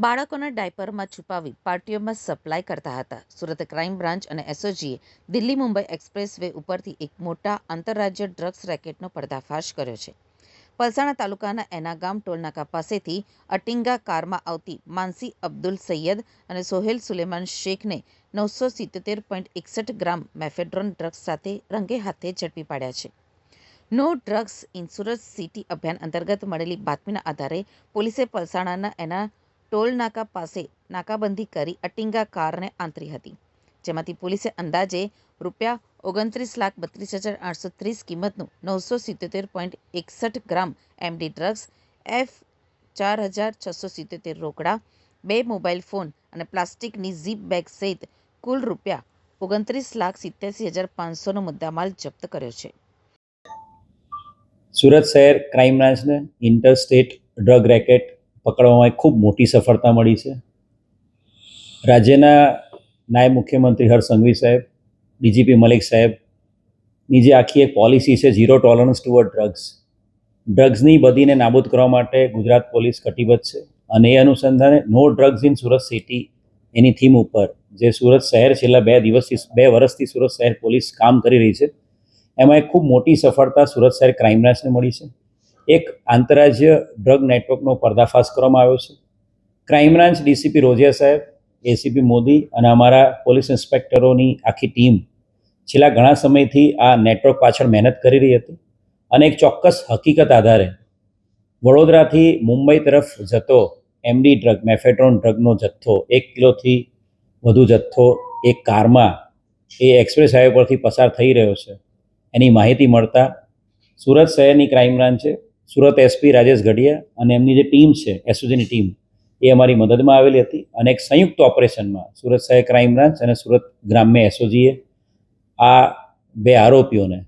બાળકોના ડાયપરમાં છુપાવી પાર્ટીઓમાં સપ્લાય કરતા હતા. સુરત ક્રાઇમ બ્રાન્ચ અને એસઓજીએ દિલ્હી મુંબઈ એક્સપ્રેસ વે ઉપરથી એક મોટા આંતરરાજ્ય ડ્રગ્સ રેકેટનો પર્દાફાશ કર્યો છે. પલસાણા તાલુકાના એનાગામ ટોલનાકા પાસેથી અટિંગા કારમાં આવતી માનસી અબ્દુલ સૈયદ અને સોહેલ સુલેમાન શેખને 977.61 ગ્રામ મેફેડ્રોન ડ્રગ્સ સાથે રંગે હાથે ઝડપી પાડ્યા છે. No drugs in Surat city અભિયાન અંતર્ગત મળેલી બાતમીના આધારે પોલીસે પલસાણાના એના ટોલ નાકા પાસે નાકાબંધી કરી અટિંગા કારને આંતરી હતી, જેમાંથી પોલીસે અંદાજે ₹29,32,830 કિંમતનું 977.61 ગ્રામ એમડી ડ્રગ્સ, F4,677 રોકડા, 2 મોબાઈલ ફોન અને પ્લાસ્ટિકની ઝીપ બેગ સહિત કુલ ₹29,87,500નો મુદ્દામાલ જપ્ત કર્યો છે. સુરત શહેર ક્રાઇમ બ્રાન્ચને ઇન્ટર સ્ટેટ ડ્રગ રેકેટ પકડવામાં એક ખૂબ મોટી સફળતા મળી છે. રાજ્યના નાયબ મુખ્યમંત્રી હર્ષ સંઘવી સાહેબ, ડીજીપી મલિક સાહેબની જે આખી એક પોલિસી છે ઝીરો ટોલરન્સ ટુવર્ડ ડ્રગ્સની બદીને નાબૂદ કરવા માટે ગુજરાત પોલીસ કટિબદ્ધ છે. અને એ અનુસંધાને no drugs in Surat city એની થીમ ઉપર જે સુરત શહેર છેલ્લા 2 વર્ષથી સુરત શહેર પોલીસ કામ કરી રહી છે, એમાં એક ખૂબ મોટી સફળતા સુરત શહેર ક્રાઇમ બ્રાન્ચને મળી છે. એક આંતરરાજ્ય ડ્રગ નેટવર્કનો પર્દાફાશ કરવામાં આવ્યો છે. ક્રાઇમ બ્રાન્ચ ડીસીપી રોઝિયા સાહેબ, એસીપી મોદી અને અમારા પોલીસ ઇન્સ્પેક્ટરોની આખી ટીમ છેલ્લા ઘણા સમયથી આ નેટવર્ક પાછળ મહેનત કરી રહી હતી અને એક ચોક્કસ હકીકત આધારે વડોદરાથી મુંબઈ તરફ જતો એમડી ડ્રગ મેફેડ્રોન ડ્રગનો જથ્થો 1 કિલોથી વધુ જથ્થો એક કારમાં એ એક્સપ્રેસ હાઈવે પરથી પસાર થઈ રહ્યો છે. એની માહિતી મળતા સુરત શહેરની ક્રાઇમ બ્રાન્ચે સુરત એસપી રાજેશ ગઢિયા અને એમની જે ટીમ છે એસઓજીની ટીમ એ અમારી મદદમાં આવેલી હતી અને એક સંયુક્ત ઓપરેશનમાં સુરત શહેર ક્રાઇમ બ્રાન્ચ અને સુરત ગ્રામ્ય એસઓજીએ આ 2 આરોપીઓને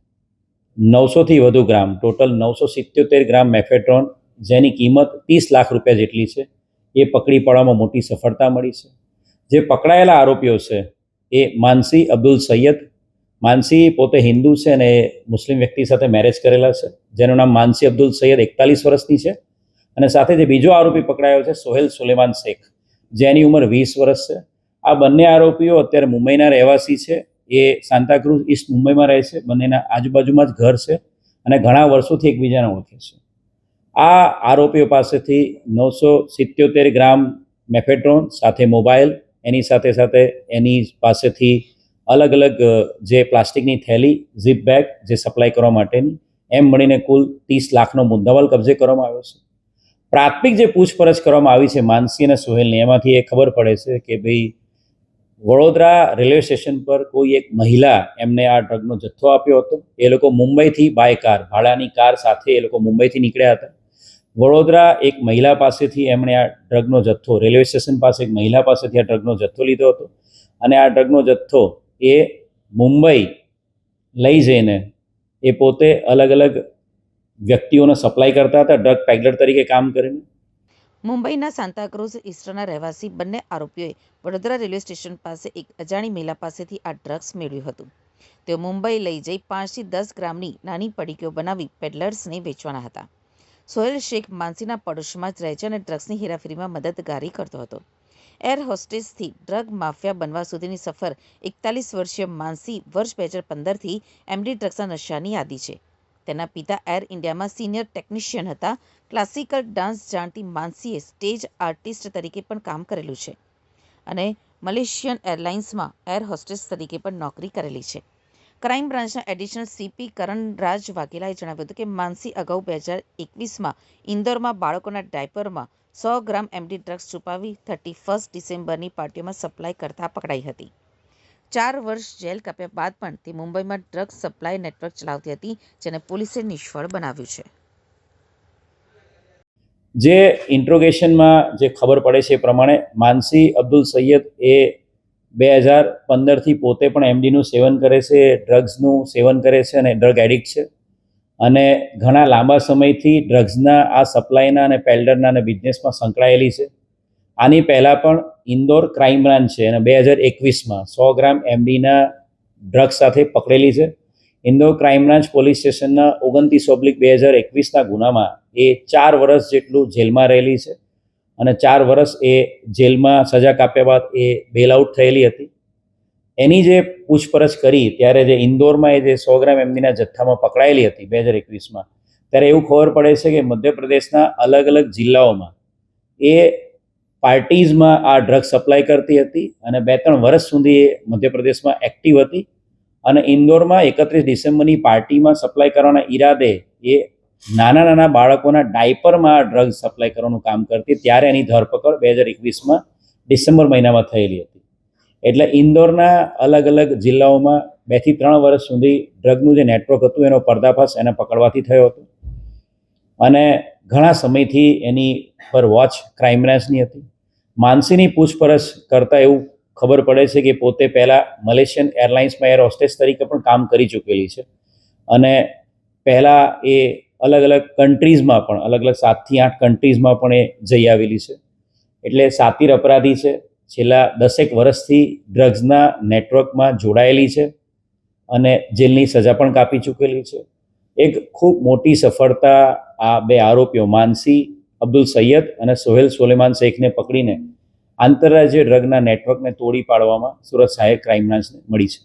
900થી વધુ ગ્રામ ટોટલ 977 ગ્રામ મેફેડ્રોન જેની કિંમત 30 લાખ રૂપિયા જેટલી છે એ પકડી પાડવામાં મોટી સફળતા મળી છે. જે પકડાયેલા આરોપીઓ છે એ માનસી અબ્દુલ સૈયદ. માનસી પોતે હિન્દુ છે અને મુસ્લિમ વ્યક્તિ સાથે મેરેજ કરેલા છે, જેનું નામ માનસી અબ્દુલ સૈયદ 41 વર્ષની છે. અને સાથે જે બીજો આરોપી પકડાયો છે સોહેલ સુલેમાન શેખ, જેની ઉંમર 20 વર્ષ છે. આ બંને આરોપીઓ અત્યારે મુંબઈના રહેવાસી છે. એ સાંતાક્રુઝ ઈસ્ટ મુંબઈમાં રહે છે. બંનેના આજુબાજુમાં જ ઘર છે અને ઘણા વર્ષોથી એકબીજાને ઓળખે છે. આ આરોપીઓ પાસેથી 977 ગ્રામ મેફેડ્રોન સાથે મોબાઈલ, એની સાથે સાથે એની પાસેથી અલગ અલગ જે પ્લાસ્ટિકની થેલી, ઝીપ બેગ જે સપ્લાય કરવા માટેની, એમ મળીને કુલ 30 લાખનો મુદ્દામાલ કબજે કરવામાં આવ્યો છે. પ્રાથમિક જે પૂછપરછ કરવામાં આવી છે માનસી અને સોહેલની, એમાંથી એ ખબર પડે છે કે ભાઈ વડોદરા રેલવે સ્ટેશન પર કોઈ એક મહિલા એમને આ ડ્રગનો જથ્થો આપ્યો હતો. એ લોકો મુંબઈથી બાય કાર, ભાડાની કાર સાથે એ લોકો મુંબઈથી નીકળ્યા હતા. વડોદરા એક મહિલા પાસેથી એમણે આ ડ્રગનો જથ્થો, રેલવે સ્ટેશન પાસે એક મહિલા પાસેથી આ ડ્રગનો જથ્થો લીધો હતો અને આ ડ્રગનો જથ્થો એ મુંબઈ લઈ જઈને એ પોતે અલગ અલગ વ્યક્તિઓને સપ્લાય કરતા હતા, ડ્રગ પેડલર તરીકે કામ કરીને. મુંબઈના સાંતાક્રુઝ ઈસ્ટના રહેવાસી બંને આરોપીઓએ વડોદરા રેલવે સ્ટેશન પાસે એક અજાણી મહિલા પાસેથી આ ડ્રગ્સ મેળવ્યું હતું. તેઓ મુંબઈ લઈ જઈ 5 થી 10 ગ્રામની નાની પડીકીઓ બનાવી પેડલર્સને વેચવાના હતા. સોહેલ શેખ માનસીના પડોશમાં જ રહે છે અને ડ્રગ્સની હેરાફેરીમાં મદદગારી કરતો હતો. એર હોસ્ટેસથી ડ્રગ માફિયા બનવા સુધીની સફર 41 વર્ષીય માનસી વર્ષ 2015થી એમડી ડ્રગ્સના નશાની યાદી છે. તેના પિતા એર ઇન્ડિયામાં સિનિયર ટેકનિશિયન હતા. ક્લાસિકલ ડાન્સ જાણતી માનસીએ સ્ટેજ આર્ટિસ્ટ તરીકે પણ કામ કરેલું છે અને મલેશિયન એરલાઇન્સમાં એર હોસ્ટેસ તરીકે પણ નોકરી કરેલી છે. ક્રાઇમ બ્રાન્ચના એડિશનલ સીપી કરણરાજ વાઘેલાએ જણાવ્યું હતું કે માનસી અગાઉ 2021માં ઇન્દોરમાં બાળકોના ડાયપરમાં 100 ગ્રામ એમડી ડ્રગ્સ છુપાવી 31 ડિસેમ્બરની પાર્ટીઓમાં સપ્લાય કરતા પકડાઈ હતી. 4 વર્ષ જેલ કાપ્યા બાદ પણ તે મુંબઈમાં ડ્રગ્સ સપ્લાય નેટવર્ક ચલાવતી હતી, જેને પોલીસે નિષ્ફળ બનાવ્યું છે. જે ઇન્ટ્રોગેશનમાં જે ખબર પડે છે એ પ્રમાણે માનસી અબ્દુલ સૈયદ એ 2015થી પોતે પણ એમડીનું સેવન કરે છે, ડ્રગ્સનું સેવન કરે છે અને ડ્રગ એડિક્ટ છે અને ઘણા લાંબા સમયથી ડ્રગ્સના આ સપ્લાયના અને પેલ્ડરના અને બિઝનેસમાં સંકળાયેલી છે. આની પહેલાં પણ ઇન્દોર ક્રાઇમ બ્રાન્ચ છે અને 2021માં 100 ગ્રામ એમડીના ડ્રગ્સ સાથે પકડેલી છે. ઇન્દોર ક્રાઇમ બ્રાન્ચ પોલીસ સ્ટેશનના 29/2021ના ગુનામાં એ 4 વર્ષ જેટલું જેલમાં રહેલી છે અને 4 વર્ષ એ જેલમાં સજા કાપ્યા બાદ એ બેલ આઉટ થયેલી હતી. એની જે પૂછપરછ કરી ત્યારે જે ઇન્દોરમાં એ જે 100 ગ્રામ એમડીના જથ્થામાં પકડાયેલી હતી 2021માં, ત્યારે એવું ખબર પડે છે કે મધ્યપ્રદેશના અલગ અલગ જિલ્લાઓમાં એ પાર્ટીઝમાં આ ડ્રગ સપ્લાય કરતી હતી અને 2-3 વર્ષ સુધી એ મધ્યપ્રદેશમાં એક્ટિવ હતી અને ઇન્દોરમાં 31 ડિસેમ્બરની પાર્ટીમાં સપ્લાય કરવાના ઈરાદે એ નાના બાળકોના ડાયપરમાં આ ડ્રગ સપ્લાય કરવાનું કામ કરતી. ત્યારે એની ધરપકડ 2021માં ડિસેમ્બર મહિનામાં થયેલી હતી. એટલે ઇન્દોરના અલગ અલગ જિલ્લાઓમાં 2 થી 3 વર્ષ સુધી ડ્રગનું જે નેટવર્ક હતું એનો પર્દાફાશ એને પકડવાથી થયો હતો અને ઘણા સમયથી એની પર વોચ ક્રાઇમ બ્રાન્ચની હતી. માનસીની પૂછપરછ કરતાં એવું ખબર પડે છે કે પોતે પહેલાં મલેશિયન એરલાઇન્સમાં એર હોસ્ટેસ તરીકે પણ કામ કરી ચૂકેલી છે અને પહેલાં એ અલગ અલગ કન્ટ્રીઝમાં પણ અલગ 7 થી 8 કન્ટ્રીઝમાં પણ એ જઈ આવેલી છે. એટલે સાતીર અપરાધી છે. છેલ્લા 10 વર્ષથી ડ્રગ્સના નેટવર્કમાં જોડાયેલી છે અને જેલની સજા પણ કાપી ચૂકેલી છે. એક ખૂબ મોટી સફળતા આ 2 આરોપીઓ માનસી અબ્દુલ સૈયદ અને સોહેલ સોલેમાન શેખને પકડીને આંતરરાજ્ય ડ્રગના નેટવર્કને તોડી પાડવામાં સુરત સહાયક ક્રાઇમ બ્રાન્ચને મળી છે.